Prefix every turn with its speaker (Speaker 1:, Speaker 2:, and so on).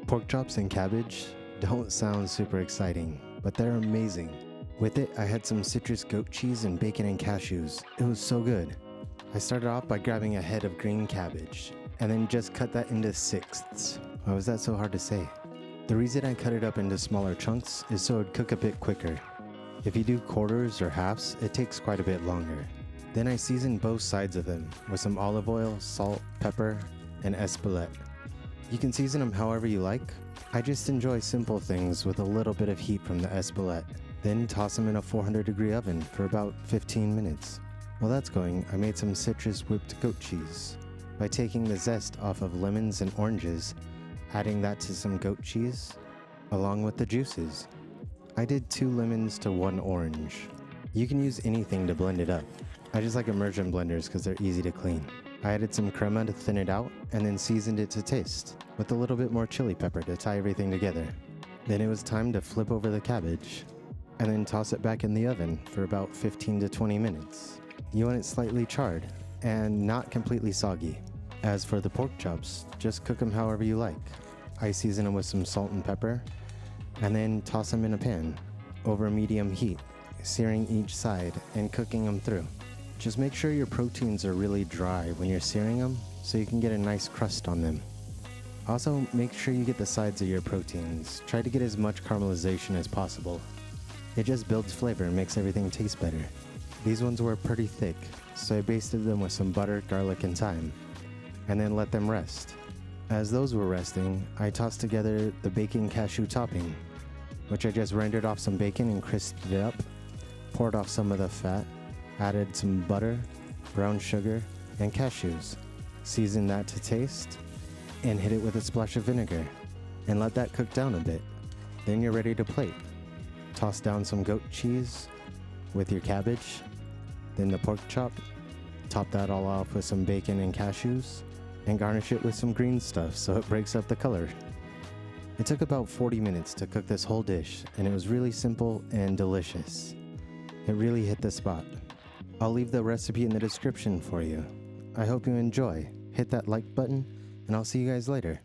Speaker 1: Pork chops and cabbage don't sound super exciting, but they're amazing. With it, I had some citrus goat cheese and bacon and cashews. It was so good. I started off by grabbing a head of green cabbage, and then just cut that into sixths. Why was that so hard to say? The reason I cut it up into smaller chunks is so it'd cook a bit quicker. If you do quarters or halves, it takes quite a bit longer. Then I seasoned both sides of them with some olive oil, salt, pepper, and espolete. You can season them however you like. I just enjoy simple things with a little bit of heat from the espolete. Then toss them in a 400-degree oven for about 15 minutes. While that's going, I made some citrus whipped goat cheese by taking the zest off of lemons and oranges, adding that to some goat cheese, along with the juices. I did 2 lemons to 1 orange. You can use anything to blend it up. I just like immersion blenders because they're easy to clean. I added some crema to thin it out and then seasoned it to taste with a little bit more chili pepper to tie everything together. Then it was time to flip over the cabbage and then toss it back in the oven for about 15 to 20 minutes. You want it slightly charred and not completely soggy. As for the pork chops, just cook them however you like. I season them with some salt and pepper and then toss them in a pan over medium heat, searing each side and cooking them through. Just make sure your proteins are really dry when you're searing them so you can get a nice crust on them. Also, make sure you get the sides of your proteins. Try to get as much caramelization as possible. It just builds flavor and makes everything taste better. These ones were pretty thick, so I basted them with some butter, garlic, and thyme, and then let them rest. As those were resting, I tossed together the bacon cashew topping, which I just rendered off some bacon and crisped it up, poured off some of the fat, added some butter, brown sugar, and cashews, seasoned that to taste, and hit it with a splash of vinegar, and let that cook down a bit. Then you're ready to plate. Toss down some goat cheese with your cabbage, then the pork chop, top that all off with some bacon and cashews, and garnish it with some green stuff so it breaks up the color. It took about 40 minutes to cook this whole dish, and it was really simple and delicious. It really hit the spot. I'll leave the recipe in the description for you. I hope you enjoy. Hit that like button, and I'll see you guys later.